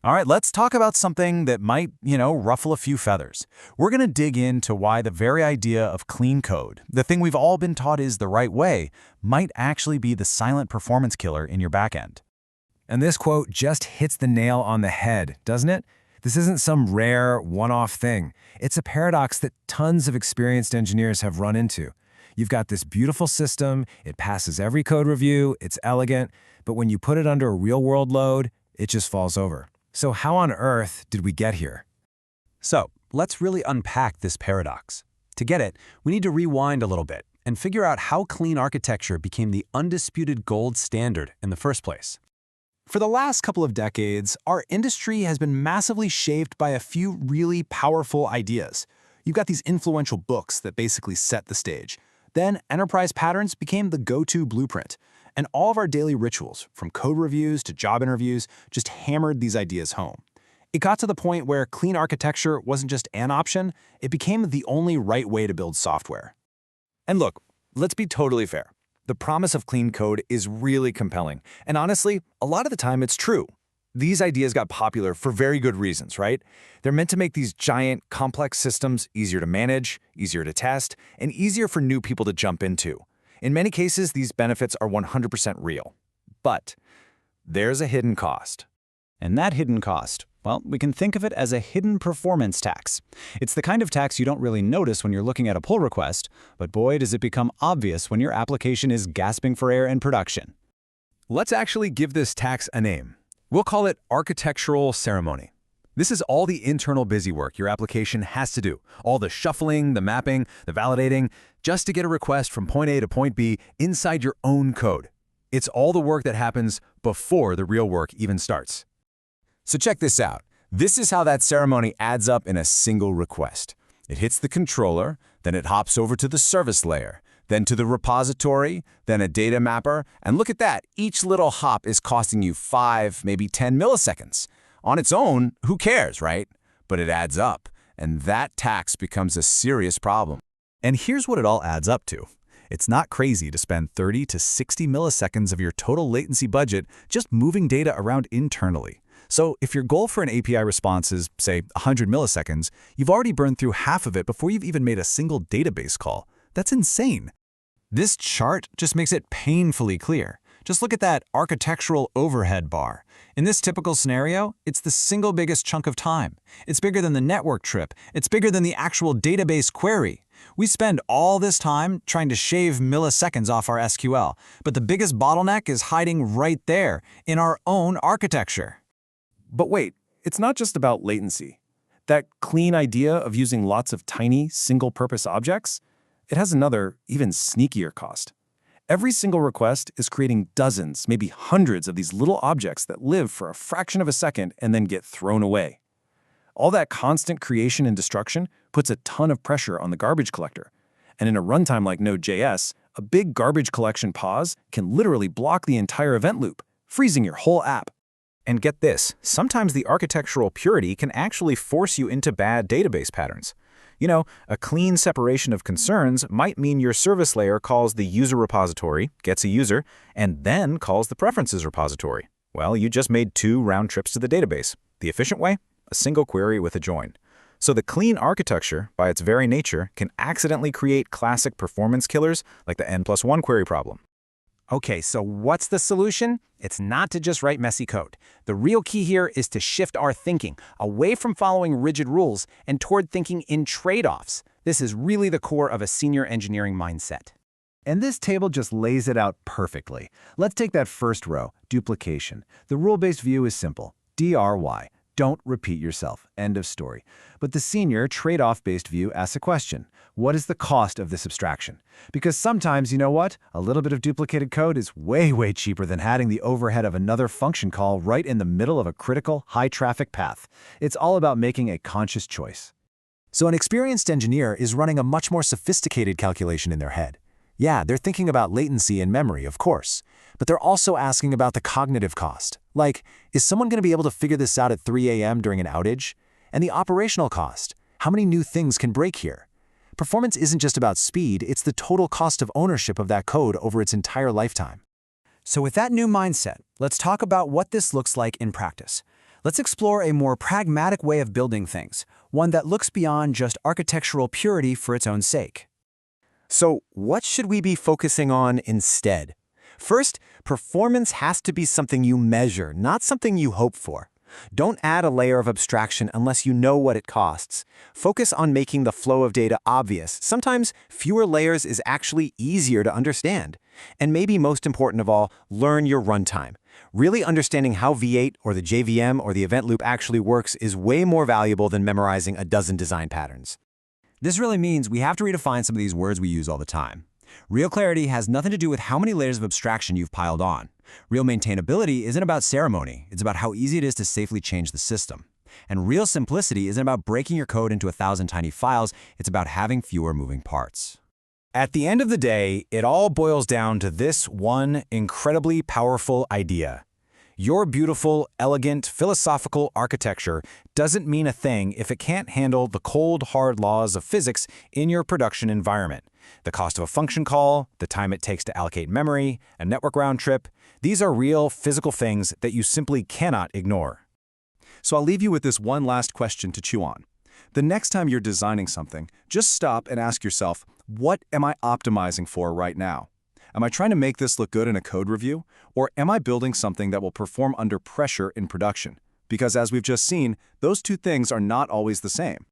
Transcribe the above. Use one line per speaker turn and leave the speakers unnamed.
All right, let's talk about something that might, ruffle a few feathers. We're going to dig into why the very idea of clean code, the thing we've all been taught is the right way, might actually be the silent performance killer in your backend.
And this quote just hits the nail on the head, doesn't it? This isn't some rare, one-off thing. It's a paradox that tons of experienced engineers have run into. You've got this beautiful system, it passes every code review, it's elegant, but when you put it under a real-world load, it just falls over. So how on earth did we get here?
So let's really unpack this paradox. To get it, we need to rewind a little bit and figure out how clean architecture became the undisputed gold standard in the first place. For the last couple of decades, our industry has been massively shaped by a few really powerful ideas. You've got these influential books that basically set the stage. Then enterprise patterns became the go-to blueprint. And all of our daily rituals, from code reviews to job interviews, just hammered these ideas home. It got to the point where clean architecture wasn't just an option, it became the only right way to build software.
And look, let's be totally fair. The promise of clean code is really compelling. And honestly, a lot of the time it's true. These ideas got popular for very good reasons, right? They're meant to make these giant, complex systems easier to manage, easier to test, and easier for new people to jump into. In many cases, these benefits are 100% real. But there's a hidden cost.
And that hidden cost, well, we can think of it as a hidden performance tax. It's the kind of tax you don't really notice when you're looking at a pull request, but boy, does it become obvious when your application is gasping for air in production.
Let's actually give this tax a name. We'll call it architectural ceremony. This is all the internal busy work your application has to do, all the shuffling, the mapping, the validating, just to get a request from point A to point B inside your own code. It's all the work that happens before the real work even starts. So check this out. This is how that ceremony adds up in a single request. It hits the controller, then it hops over to the service layer, then to the repository, then a data mapper, and look at that, each little hop is costing you 5, maybe 10 milliseconds. On its own, who cares, right? But it adds up, and that tax becomes a serious problem.
And here's what it all adds up to. It's not crazy to spend 30 to 60 milliseconds of your total latency budget just moving data around internally. So if your goal for an API response is, say, 100 milliseconds, you've already burned through half of it before you've even made a single database call. That's insane. This chart just makes it painfully clear. Just look at that architectural overhead bar. In this typical scenario, it's the single biggest chunk of time. It's bigger than the network trip. It's bigger than the actual database query. We spend all this time trying to shave milliseconds off our SQL, but the biggest bottleneck is hiding right there in our own architecture.
But wait, it's not just about latency. That clean idea of using lots of tiny, single-purpose objects, it has another, even sneakier cost. Every single request is creating dozens, maybe hundreds of these little objects that live for a fraction of a second and then get thrown away. All that constant creation and destruction puts a ton of pressure on the garbage collector. And in a runtime like Node.js, a big garbage collection pause can literally block the entire event loop, freezing your whole app.
And get this, sometimes the architectural purity can actually force you into bad database patterns. A clean separation of concerns might mean your service layer calls the user repository, gets a user, and then calls the preferences repository. Well, you just made 2 round trips to the database. The efficient way? A single query with a join. So the clean architecture, by its very nature, can accidentally create classic performance killers like the N+1 query problem.
Okay, so what's the solution? It's not to just write messy code. The real key here is to shift our thinking away from following rigid rules and toward thinking in trade-offs. This is really the core of a senior engineering mindset.
And this table just lays it out perfectly. Let's take that first row, duplication. The rule-based view is simple, DRY. Don't repeat yourself. End of story. But the senior trade-off-based view asks a question. What is the cost of this abstraction? Because sometimes, you know what? A little bit of duplicated code is way, way cheaper than adding the overhead of another function call right in the middle of a critical, high-traffic path. It's all about making a conscious choice.
So an experienced engineer is running a much more sophisticated calculation in their head. Yeah, they're thinking about latency and memory, of course, but they're also asking about the cognitive cost. Like, is someone going to be able to figure this out at 3 a.m. during an outage? And the operational cost. How many new things can break here? Performance isn't just about speed, it's the total cost of ownership of that code over its entire lifetime.
So with that new mindset, let's talk about what this looks like in practice. Let's explore a more pragmatic way of building things, one that looks beyond just architectural purity for its own sake.
So, what should we be focusing on instead? First, performance has to be something you measure, not something you hope for. Don't add a layer of abstraction unless you know what it costs. Focus on making the flow of data obvious. Sometimes fewer layers is actually easier to understand. And maybe most important of all, learn your runtime. Really understanding how V8 or the JVM or the event loop actually works is way more valuable than memorizing a dozen design patterns.
This really means we have to redefine some of these words we use all the time. Real clarity has nothing to do with how many layers of abstraction you've piled on. Real maintainability isn't about ceremony, it's about how easy it is to safely change the system. And real simplicity isn't about breaking your code into 1,000 tiny files, it's about having fewer moving parts.
At the end of the day, it all boils down to this one incredibly powerful idea. Your beautiful, elegant, philosophical architecture doesn't mean a thing if it can't handle the cold, hard laws of physics in your production environment. The cost of a function call, the time it takes to allocate memory, a network round trip, these are real physical things that you simply cannot ignore.
So I'll leave you with this one last question to chew on. The next time you're designing something, just stop and ask yourself, what am I optimizing for right now? Am I trying to make this look good in a code review? Or am I building something that will perform under pressure in production? Because as we've just seen, those two things are not always the same.